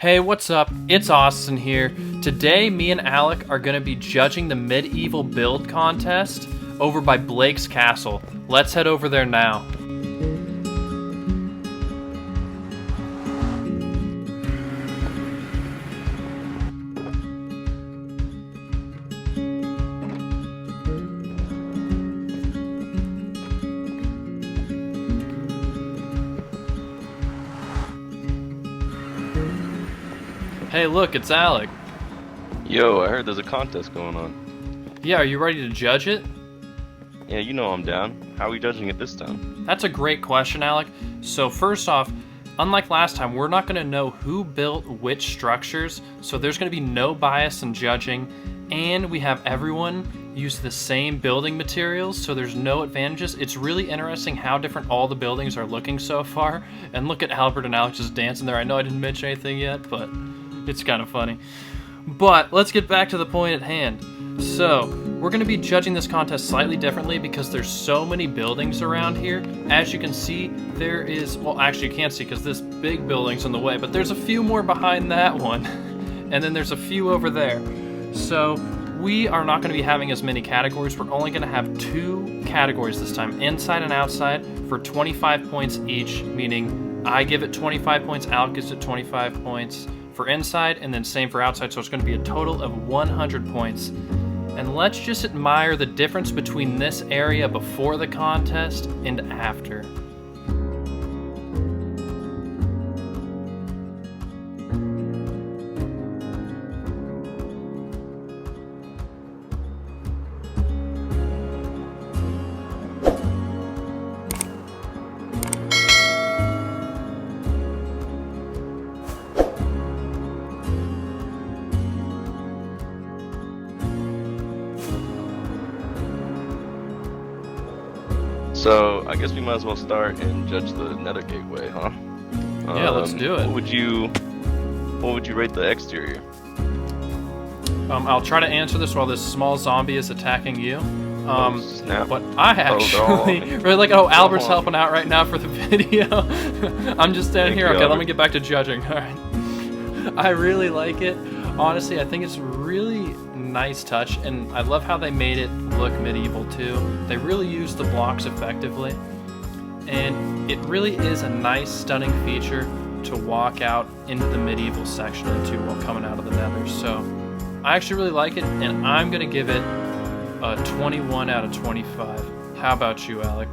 Hey, what's up? It's Austin here. Today, me and Alec are going to be judging the medieval build contest over by Blake's Castle. Let's head over there now. Hey, look, it's Alec. Yo, I heard there's a contest going on. Yeah, are you ready to judge it? Yeah, you know I'm down. How are we judging it this time? That's a great question, Alec. So first off, unlike last time, we're not going to know who built which structures, so there's going to be no bias in judging, and we have everyone use the same building materials, so there's no advantages. It's really interesting how different all the buildings are looking so far, and look at Albert and Alex just dancing there. I know I didn't mention anything yet, but it's kind of funny. But let's get back to the point at hand. So, we're going to be judging this contest slightly differently because there's so many buildings around here. As you can see, there is, well, actually you can't see because this big building's in the way, but there's a few more behind that one. And then there's a few over there. So, we are not going to be having as many categories. We're only going to have 2 categories this time, inside and outside, for 25 points each, meaning I give it 25 points, Alec gives it 25 points for inside, and then same for outside, so it's going to be a total of 100 points. And let's just admire the difference between this area before the contest and after. So, I guess we might as well start and judge the Nether Gateway, huh? Yeah, let's do it. What would you rate the exterior? I'll try to answer this while this small zombie is attacking you. Snap. But I actually really like. Oh, Albert's helping out right now for the video. I'm just standing here. Okay, let me get back to judging. All right. I really like it. Honestly, I think it's really nice touch, and I love how they made it look medieval too. They really used the blocks effectively, and it really is a nice, stunning feature to walk out into the medieval section into while coming out of the Nether. So I actually really like it, and I'm gonna give it a 21 out of 25. How about you, Alec?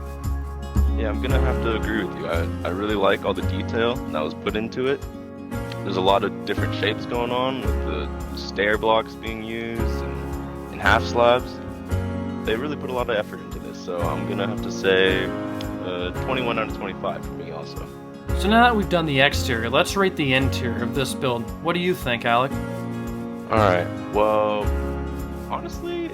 Yeah, I'm gonna have to agree with you. I really like all the detail that was put into it. There's a lot of different shapes going on with the stair blocks being used and half slabs. They really put a lot of effort into this, so I'm gonna have to say 21 out of 25 for me also. So now that we've done the exterior, let's rate the interior of this build. What do you think, Alec? Alright, well, honestly,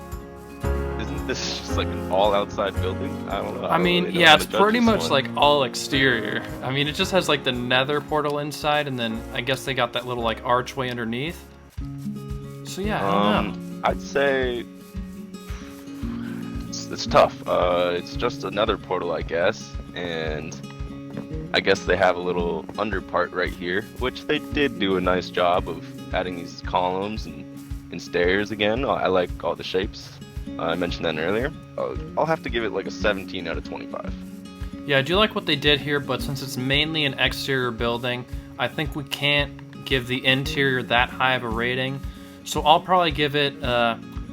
isn't this just like an all outside building? I don't know. I mean, yeah, it's pretty much like all exterior. I mean, it just has like the Nether portal inside, and then I guess they got that little like archway underneath. So yeah, I don't know. I'd say it's tough. It's just another portal, I guess, and I guess they have a little under part right here, which they did do a nice job of adding these columns and stairs again. I like all the shapes. I mentioned that earlier. I'll have to give it like a 17 out of 25. Yeah, I do like what they did here, but since it's mainly an exterior building, I think we can't give the interior that high of a rating. So I'll probably give it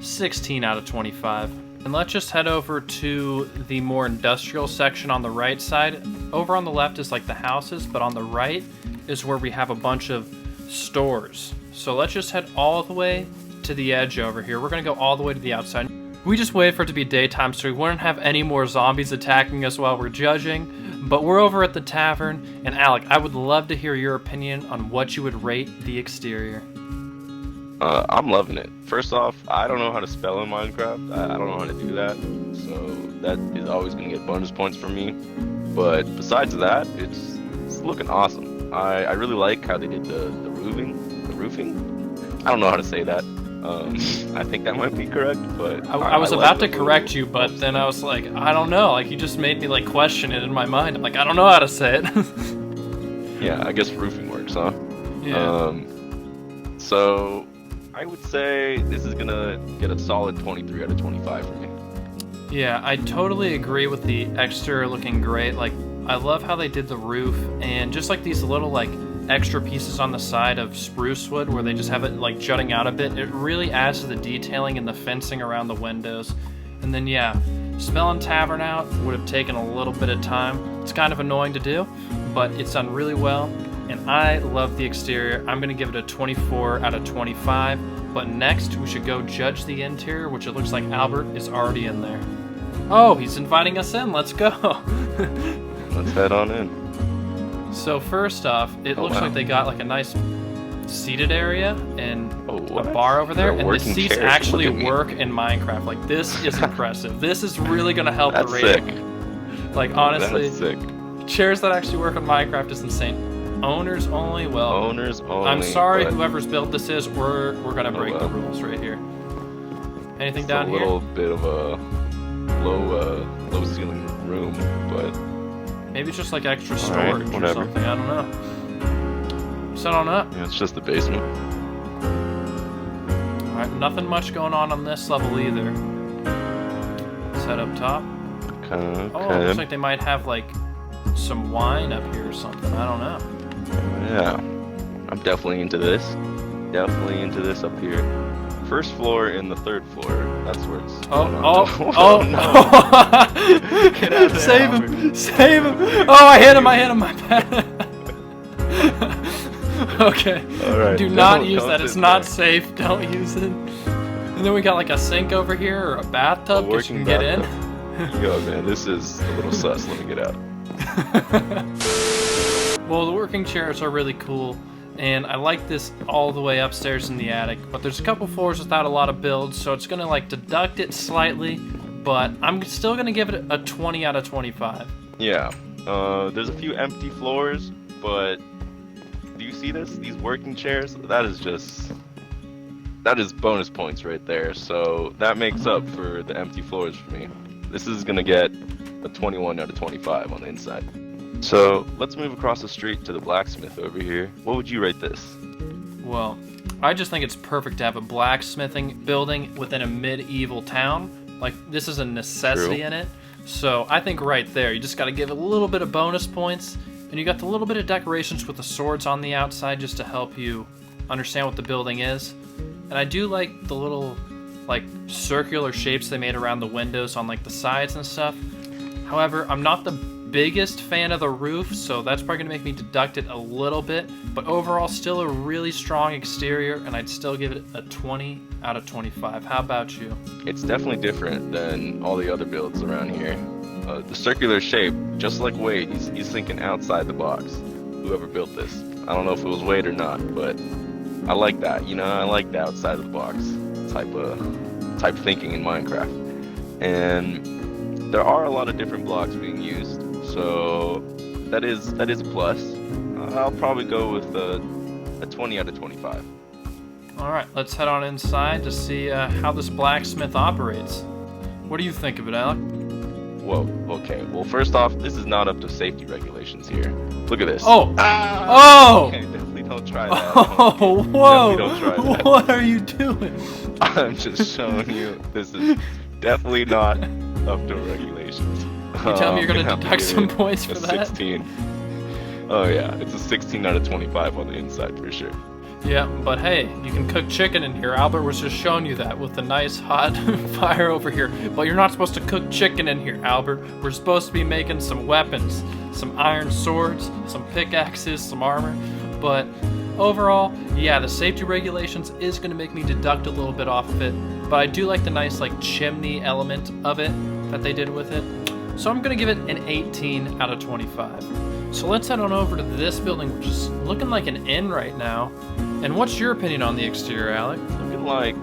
16 out of 25. And let's just head over to the more industrial section on the right side. Over on the left is like the houses, but on the right is where we have a bunch of stores. So let's just head all the way to the edge over here. We're gonna go all the way to the outside. We just waited for it to be daytime so we wouldn't have any more zombies attacking us while we're judging. But we're over at the tavern, and Alec, I would love to hear your opinion on what you would rate the exterior. I'm loving it. First off, I don't know how to spell in Minecraft. I don't know how to do that, so that is always going to get bonus points for me. But besides that, it's looking awesome. I really like how they did the roofing. I don't know how to say that. I think that might be correct, but I was about to correct you, but then I was like, I don't know. Like, you just made me like question it in my mind. I'm like, I don't know how to say it. Yeah, I guess roofing works, huh? Yeah. So I would say this is gonna get a solid 23 out of 25 for me. Yeah, I totally agree with the exterior looking great. Like, I love how they did the roof and just like these little like extra pieces on the side of spruce wood where they just have it like jutting out a bit. It really adds to the detailing and the fencing around the windows. And then yeah, spelling Tavern out would have taken a little bit of time. It's kind of annoying to do, but it's done really well. And I love the exterior. I'm gonna give it a 24 out of 25. But next we should go judge the interior, which it looks like Albert is already in there. Oh, he's inviting us in. Let's go. Let's head on in. So first off, it looks like they got like a nice seated area and a bar over there, and the seats actually work in Minecraft. Like, this is impressive. This is really gonna help the rating. Sick. Like, honestly, that's sick. Chairs that actually work in Minecraft is insane. Owners only. Well, owners only. I'm sorry, whoever's built this is. We're gonna break the rules right here. Anything down here? A little bit of a low ceiling room, but maybe it's just like extra storage or something. I don't know. Set on up. Yeah, it's just the basement. All right, nothing much going on this level either. Set up top. Okay. Oh, it looks like they might have like some wine up here or something. I don't know. Yeah, I'm definitely into this. Definitely into this up here. First floor and the third floor. That's where it's. Oh no! Get out of there, save him! Save him! Oh, I hit him! My bad. Okay. All right. Do not use that. It's not safe. Don't use it. And then we got like a sink over here or a bathtub that you can get in. Yo, man, this is a little sus. Let me get out. Well, the working chairs are really cool, and I like this all the way upstairs in the attic, but there's a couple floors without a lot of builds, so it's gonna like deduct it slightly, but I'm still gonna give it a 20 out of 25. Yeah, there's a few empty floors, but do you see this? These working chairs? That is bonus points right there, so that makes up for the empty floors for me. This is gonna get a 21 out of 25 on the inside. So let's move across the street to the blacksmith over here. What would you rate this? Well, I just think it's perfect to have a blacksmithing building within a medieval town. Like, this is a necessity in it. So I think right there, you just got to give it a little bit of bonus points, and you got the little bit of decorations with the swords on the outside just to help you understand what the building is. And I do like the little like circular shapes they made around the windows on like the sides and stuff. However, I'm not the biggest fan of the roof, so that's probably gonna make me deduct it a little bit, but overall still a really strong exterior, and I'd still give it a 20 out of 25. How about you? It's definitely different than all the other builds around here. The circular shape, just like Wade, he's thinking outside the box. Whoever built this, I don't know if it was Wade or not, but I like that. You know, I like the outside of the box type thinking in Minecraft. And there are a lot of different blocks being used. So that is a plus. I'll probably go with a 20 out of 25. All right, let's head on inside to see how this blacksmith operates. What do you think of it, Alec? Whoa, okay. Well, first off, this is not up to safety regulations here. Look at this. Oh! Ah! Oh! Okay, definitely don't try that. Oh, whoa! Definitely don't try that. What are you doing? I'm just showing you this is definitely not up to regulations. You tell me you're gonna deduct some points for that? 16. Oh yeah, it's a 16 out of 25 on the inside for sure. Yeah, but hey, you can cook chicken in here. Albert was just showing you that with the nice hot fire over here. But you're not supposed to cook chicken in here, Albert. We're supposed to be making some weapons, some iron swords, some pickaxes, some armor. But overall, yeah, the safety regulations is going to make me deduct a little bit off of it. But I do like the nice like chimney element of it that they did with it. So I'm going to give it an 18 out of 25. So let's head on over to this building, which is looking like an inn right now. And what's your opinion on the exterior, Alec? Looking like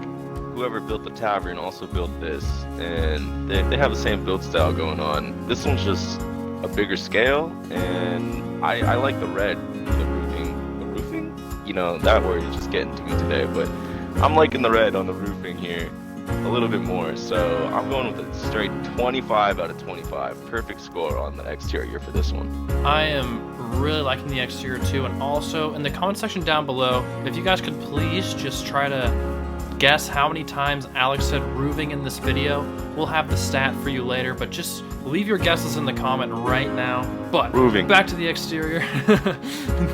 whoever built the tavern also built this, and they have the same build style going on. This one's just a bigger scale, and I like the red, the roofing, you know, that word is just getting to me today, but I'm liking the red on the roofing here a little bit more, so I'm going with a straight 25 out of 25. Perfect score on the exterior for this one. I am really liking the exterior too. And also in the comment section down below, if you guys could please just try to guess how many times Alex said roofing in this video. We'll have the stat for you later, but just leave your guesses in the comment right now. But roofing. Back to the exterior.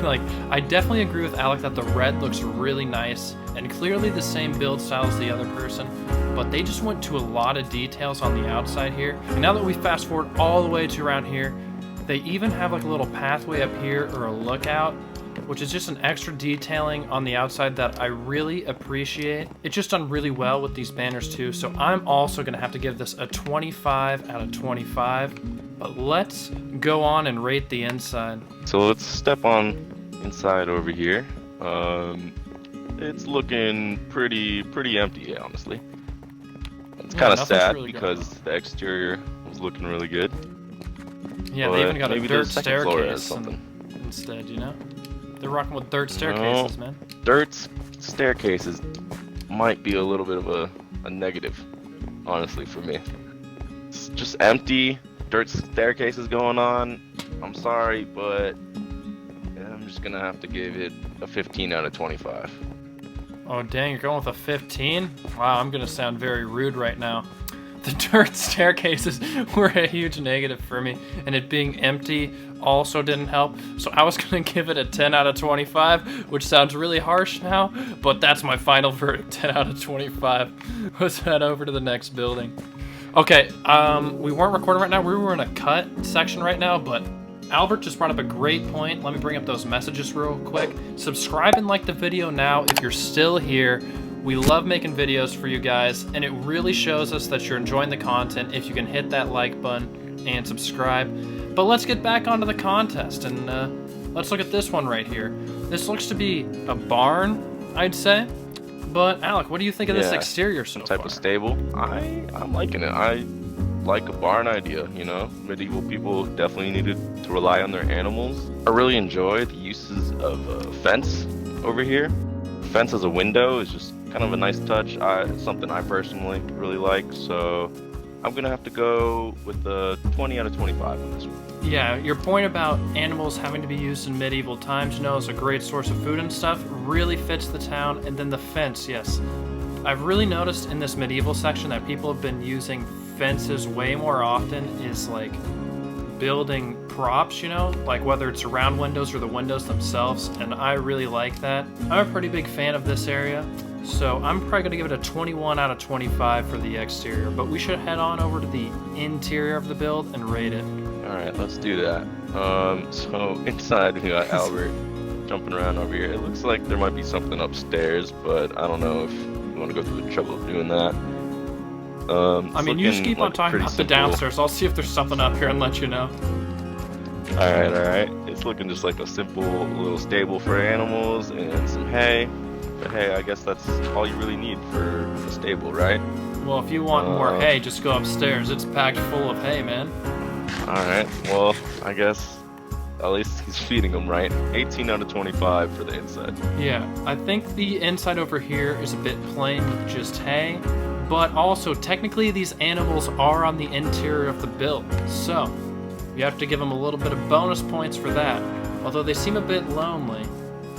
Like, I definitely agree with Alex that the red looks really nice and clearly the same build style as the other person, but they just went to a lot of details on the outside here. And now that we fast forward all the way to around here, they even have like a little pathway up here or a lookout, which is just an extra detailing on the outside that I really appreciate. It's just done really well with these banners too, so I'm also gonna have to give this a 25 out of 25. But let's go on and rate the inside. So let's step on inside over here. It's looking pretty empty, honestly. It's kind of sad really because the exterior was looking really good. Yeah, they even got a dirt staircase instead, you know? They're rocking with dirt staircases, man. Dirt staircases might be a little bit of a negative, honestly, for me. It's just empty, dirt staircases going on. I'm sorry, but yeah, I'm just gonna have to give it a 15 out of 25. Oh dang, you're going with a 15? Wow, I'm gonna sound very rude right now. The dirt staircases were a huge negative for me, and it being empty also didn't help. So I was gonna give it a 10 out of 25, which sounds really harsh now, but that's my final verdict, 10 out of 25. Let's head over to the next building. Okay, we weren't recording right now. We were in a cut section right now, but Albert just brought up a great point. Let me bring up those messages real quick. Subscribe and like the video now if you're still here. We love making videos for you guys, and it really shows us that you're enjoying the content if you can hit that like button and subscribe. But let's get back onto the contest, and let's look at this one right here. This looks to be a barn, I'd say. But Alec, what do you think of this exterior so far? Type of stable. I'm liking it. I like a barn idea, you know? Medieval people definitely needed to rely on their animals. I really enjoy the uses of a fence over here. Fence as a window is just kind of a nice touch. Something I personally really like, so I'm gonna have to go with the 20 out of 25 on this one. Yeah, your point about animals having to be used in medieval times, you know, as a great source of food and stuff, really fits the town. And then the fence, yes. I've really noticed in this medieval section that people have been using fences way more often is like building props, you know, like whether it's around windows or the windows themselves, and I really like that. I'm a pretty big fan of this area, so I'm probably going to give it a 21 out of 25 for the exterior, but we should head on over to the interior of the build and rate it. Alright, let's do that. So inside we got Albert jumping around over here. It looks like there might be something upstairs, but I don't know if you want to go through the trouble of doing that. I mean, you just keep on talking about the downstairs. I'll see if there's something up here and let you know. Alright. It's looking just like a simple little stable for animals and some hay. But hey, I guess that's all you really need for a stable, right? Well, if you want more hay, just go upstairs. It's packed full of hay, man. Alright, well, I guess at least he's feeding them right. 18 out of 25 for the inside. Yeah, I think the inside over here is a bit plain with just hay. But also, technically, these animals are on the interior of the build, so you have to give them a little bit of bonus points for that. Although they seem a bit lonely,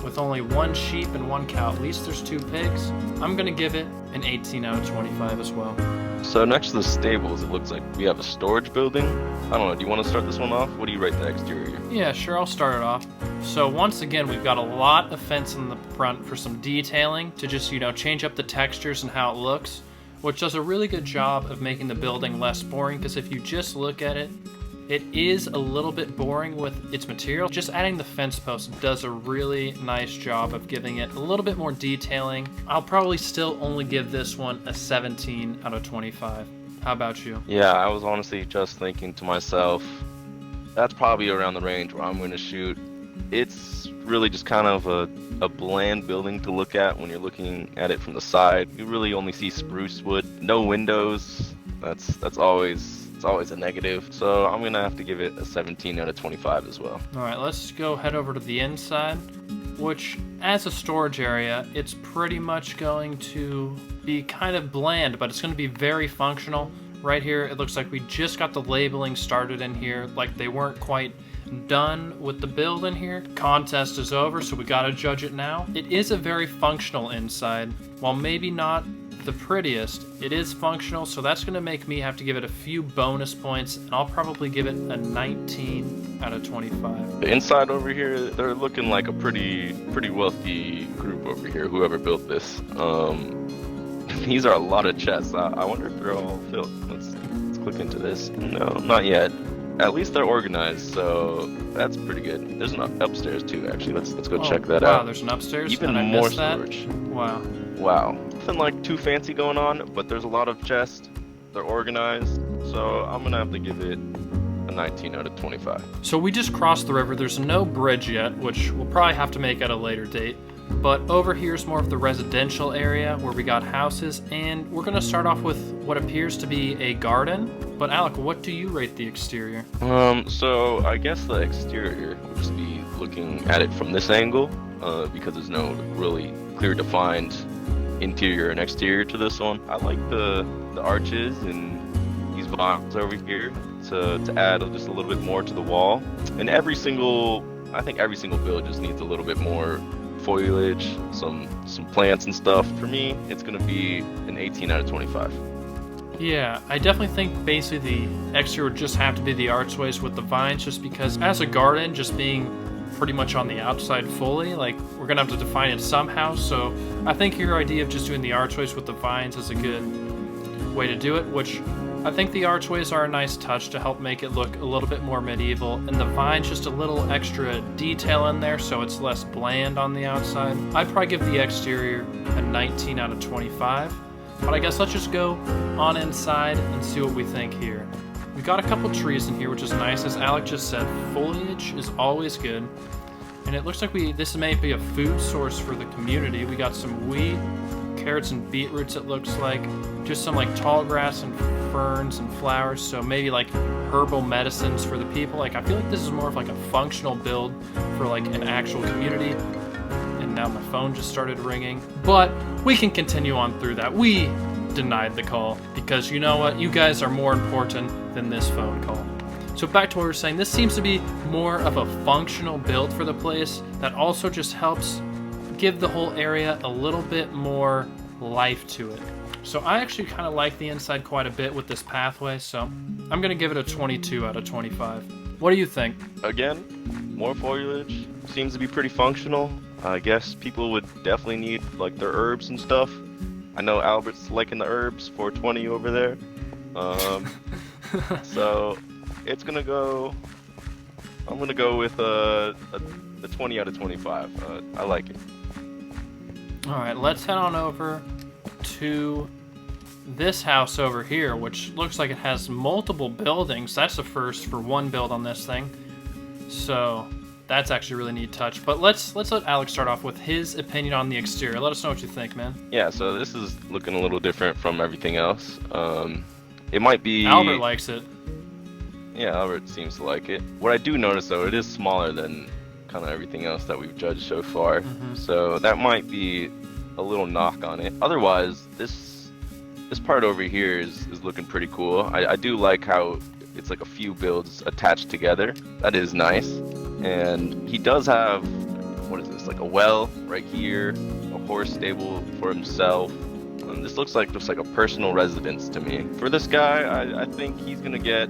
with only one sheep and one cow. At least there's 2 pigs. I'm gonna give it an 18 out of 25 as well. So next to the stables, it looks like we have a storage building. I don't know, do you want to start this one off? What do you rate the exterior? Yeah, sure, I'll start it off. So once again, we've got a lot of fence in the front for some detailing to just, you know, change up the textures and how it looks, which does a really good job of making the building less boring, because if you just look at it, it is a little bit boring with its material. Just adding the fence post does a really nice job of giving it a little bit more detailing. I'll probably still only give this one a 17 out of 25. How about you? Yeah, I was honestly just thinking to myself, that's probably around the range where I'm going to shoot. It's really just kind of a bland building to look at when you're looking at it from the side. You really only see spruce wood, no windows. That's always a negative. So I'm gonna have to give it a 17 out of 25 as well. All right, let's go head over to the inside, which as a storage area, it's pretty much going to be kind of bland, but it's going to be very functional. Right here, it looks like we just got the labeling started in here, like they weren't quite done with the build in here. Contest is over, so we gotta judge it now. It is a very functional inside. While maybe not the prettiest, it is functional, so that's gonna make me have to give it a few bonus points, and I'll probably give it a 19 out of 25. The inside over here, they're looking like a pretty wealthy group over here, whoever built this. These are a lot of chests. I wonder if they're all filled. Let's click into this. No, not yet. At least they're organized, so that's pretty good. There's an upstairs too, actually. Let's go check that out. Wow, there's an upstairs? Even and I more missed storage. That? Wow. Wow. Nothing like too fancy going on, but there's a lot of chests. They're organized, so I'm gonna have to give it a 19 out of 25. So we just crossed the river. There's no bridge yet, which we'll probably have to make at a later date. But over here is more of the residential area where we got houses, and we're gonna start off with what appears to be a garden. But Alec, what do you rate the exterior? So I guess the exterior would just be looking at it from this angle, because there's no really clear defined interior and exterior to this one. I like the arches and these vines over here to add just a little bit more to the wall. And I think every single build just needs a little bit more foliage, some plants and stuff. For me, it's gonna be an 18 out of 25. Yeah, I definitely think basically the exterior would just have to be the archways with the vines, just because as a garden, just being pretty much on the outside fully, like, we're gonna have to define it somehow. So I think your idea of just doing the archways with the vines is a good way to do it, which I think the archways are a nice touch to help make it look a little bit more medieval, and the vines just a little extra detail in there so it's less bland on the outside. I'd probably give the exterior a 19 out of 25, but I guess let's just go on inside and see what we think here. We've got a couple trees in here, which is nice. As Alec just said, foliage is always good, and it looks like this may be a food source for the community. We got some wheat, carrots and beetroots, it looks like, just some like tall grass and ferns and flowers, so maybe like herbal medicines for the people. Like, I feel like this is more of like a functional build for like an actual community. And now my phone just started ringing, but we can continue on through that. We denied the call because, you know what, you guys are more important than this phone call. So back to what we were saying, this seems to be more of a functional build for the place that also just helps give the whole area a little bit more life to it. So I actually kind of like the inside quite a bit with this pathway, so I'm going to give it a 22 out of 25. What do you think? Again, more foliage. Seems to be pretty functional. I guess people would definitely need like their herbs and stuff. I know Albert's liking the herbs, 420 over there. So it's going to go... I'm going to go with a 20 out of 25. I like it. Alright, let's head on over to this house over here, which looks like it has multiple buildings. That's the first for one build on this thing. So that's actually a really neat touch. But let's let Alex start off with his opinion on the exterior. Let us know what you think, man. Yeah, so this is looking a little different from everything else. It might be... Albert likes it. Yeah, Albert seems to like it. What I do notice, though, it is smaller than kind of everything else that we've judged so far. So that might be a little knock on it. Otherwise, this part over here is looking pretty cool. I do like how it's like a few builds attached together. That is nice. And he does have, what is this, like a well right here, a horse stable for himself. This looks like just like a personal residence to me. For this guy, I think he's gonna get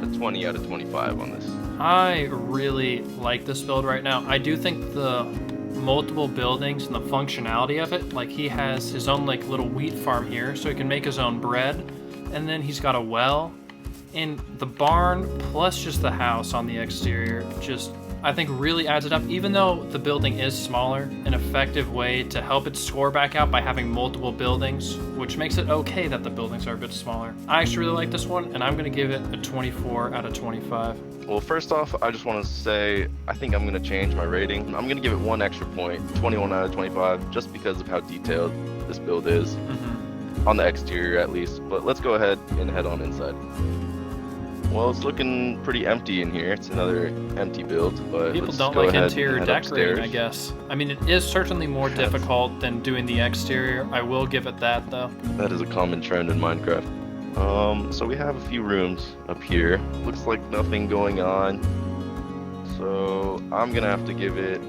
a 20 out of 25 on this. I really like this build right now. I do think the multiple buildings and the functionality of it, like he has his own like little wheat farm here so he can make his own bread, and then he's got a well, and the barn plus just the house on the exterior just, I think, really adds it up. Even though the building is smaller, an effective way to help it score back out by having multiple buildings, which makes it okay that the buildings are a bit smaller. I actually really like this one, and I'm going to give it a 24 out of 25. Well, first off, I just want to say I think I'm going to change my rating. I'm going to give it one extra point, 21 out of 25, just because of how detailed this build is, on the exterior at least. But let's go ahead and head on inside. Well, it's looking pretty empty in here. It's another empty build, but people let's don't go like ahead interior and head decorating, upstairs. I guess. I mean, it is certainly more difficult than doing the exterior. I will give it that, though. That is a common trend in Minecraft. So we have a few rooms up here. Looks like nothing going on. So I'm gonna have to give it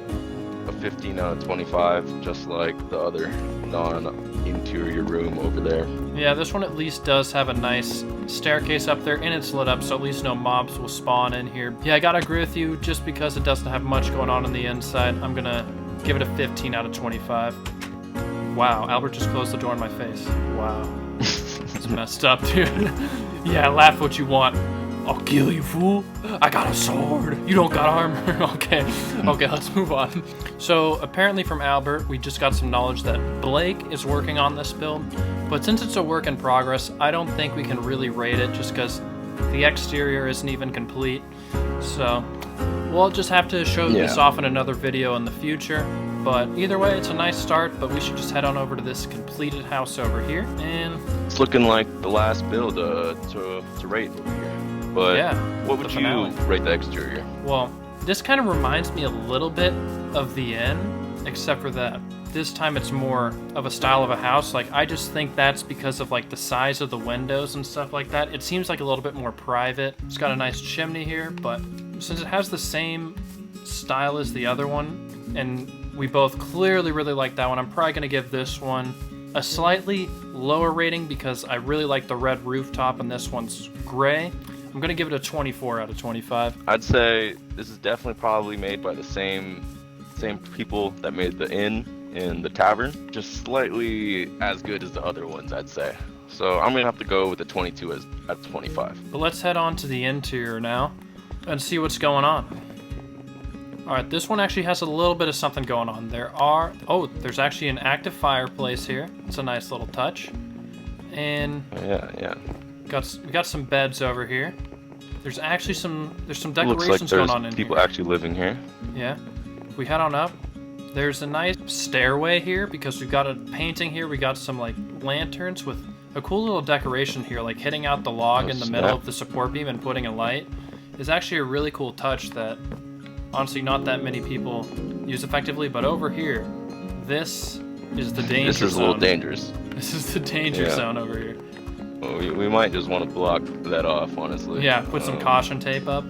a 15 out of 25, just like the other non-interior room over there. Yeah, this one at least does have a nice staircase up there, and it's lit up, so at least no mobs will spawn in here. Yeah, I gotta agree with you, just because it doesn't have much going on the inside, I'm gonna give it a 15 out of 25. Wow, Albert just closed the door in my face. Wow. It's messed up, dude. Yeah, laugh what you want. I'll kill you, fool. I got a sword. You don't got armor. Okay, let's move on. So apparently from Albert, we just got some knowledge that Blake is working on this build, but since it's a work in progress, I don't think we can really rate it just because the exterior isn't even complete. So we'll just have to show this off in another video in the future. But either way, it's a nice start, but we should just head on over to this completed house over here. And it's looking like the last build to rate over here. But yeah, what would you rate the exterior? Well, this kind of reminds me a little bit of the inn, except for that this time it's more of a style of a house. Like, I just think that's because of like the size of the windows and stuff like that. It seems like a little bit more private. It's got a nice chimney here, but since it has the same style as the other one, and we both clearly really like that one, I'm probably going to give this one a slightly lower rating because I really like the red rooftop and this one's gray. I'm going to give it a 24 out of 25. I'd say this is definitely probably made by the same people that made the inn and the tavern. Just slightly as good as the other ones, I'd say. So I'm going to have to go with the 22 out of 25. But let's head on to the interior now and see what's going on. Alright, this one actually has a little bit of something going on. There's actually an active fireplace here. It's a nice little touch. And yeah. We got some beds over here. There's actually some decorations looks like going on in here. People actually living here. Yeah. If we head on up, there's a nice stairway here because we've got a painting here. We got some like lanterns with a cool little decoration here, like hitting out the log in the middle of the support beam and putting a light is actually a really cool touch that honestly not that many people use effectively. But over here, this is the danger zone. This is a little dangerous. This is the danger zone over here. Well, we might just want to block that off, honestly. Yeah, put some caution tape up.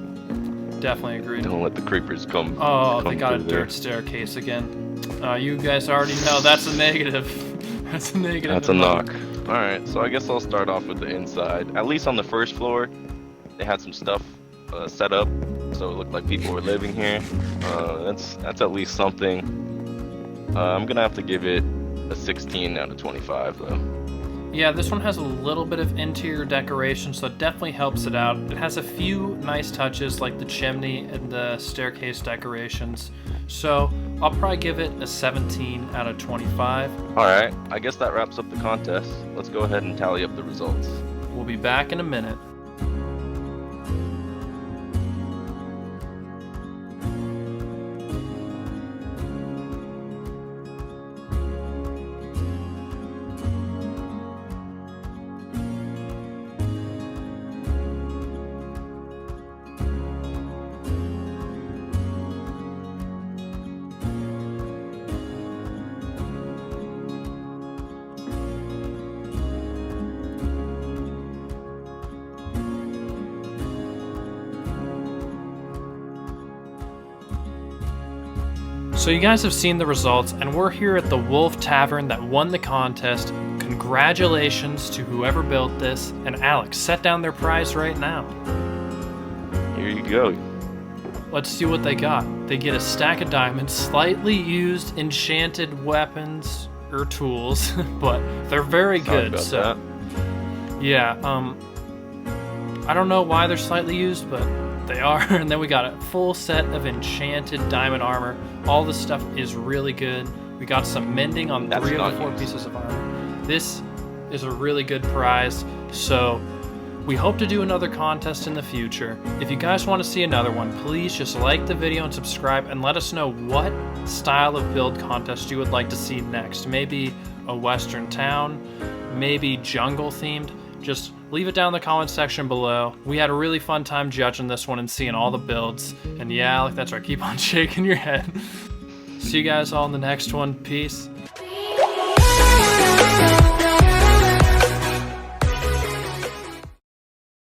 Definitely agree. Don't let the creepers come. Oh, they got a dirt staircase again. You guys already know that's a negative. That's a negative. That's a knock. Alright, so I guess I'll start off with the inside. At least on the first floor, they had some stuff set up, so it looked like people were living here. That's at least something. I'm gonna have to give it a 16 out of 25, though. Yeah, this one has a little bit of interior decoration, so it definitely helps it out. It has a few nice touches like the chimney and the staircase decorations. So I'll probably give it a 17 out of 25. Alright, I guess that wraps up the contest. Let's go ahead and tally up the results. We'll be back in a minute. So you guys have seen the results, and we're here at the Wolf Tavern that won the contest. Congratulations to whoever built this, and Alex, set down their prize right now. Here you go. Let's see what they got. They get a stack of diamonds, slightly used enchanted weapons or tools, but they're very good. So yeah, I don't know why they're slightly used, but they are. And then we got a full set of enchanted diamond armor. All this stuff is really good. We got some mending on 3 of the 4 pieces of armor. This is a really good prize. So we hope to do another contest in the future. If you guys want to see another one, please just like the video and subscribe and let us know what style of build contest you would like to see next. Maybe a western town, maybe jungle themed. Just leave it down in the comment section below. We had a really fun time judging this one and seeing all the builds. And yeah, Alec, that's right, keep on shaking your head. See you guys all in the next one. Peace.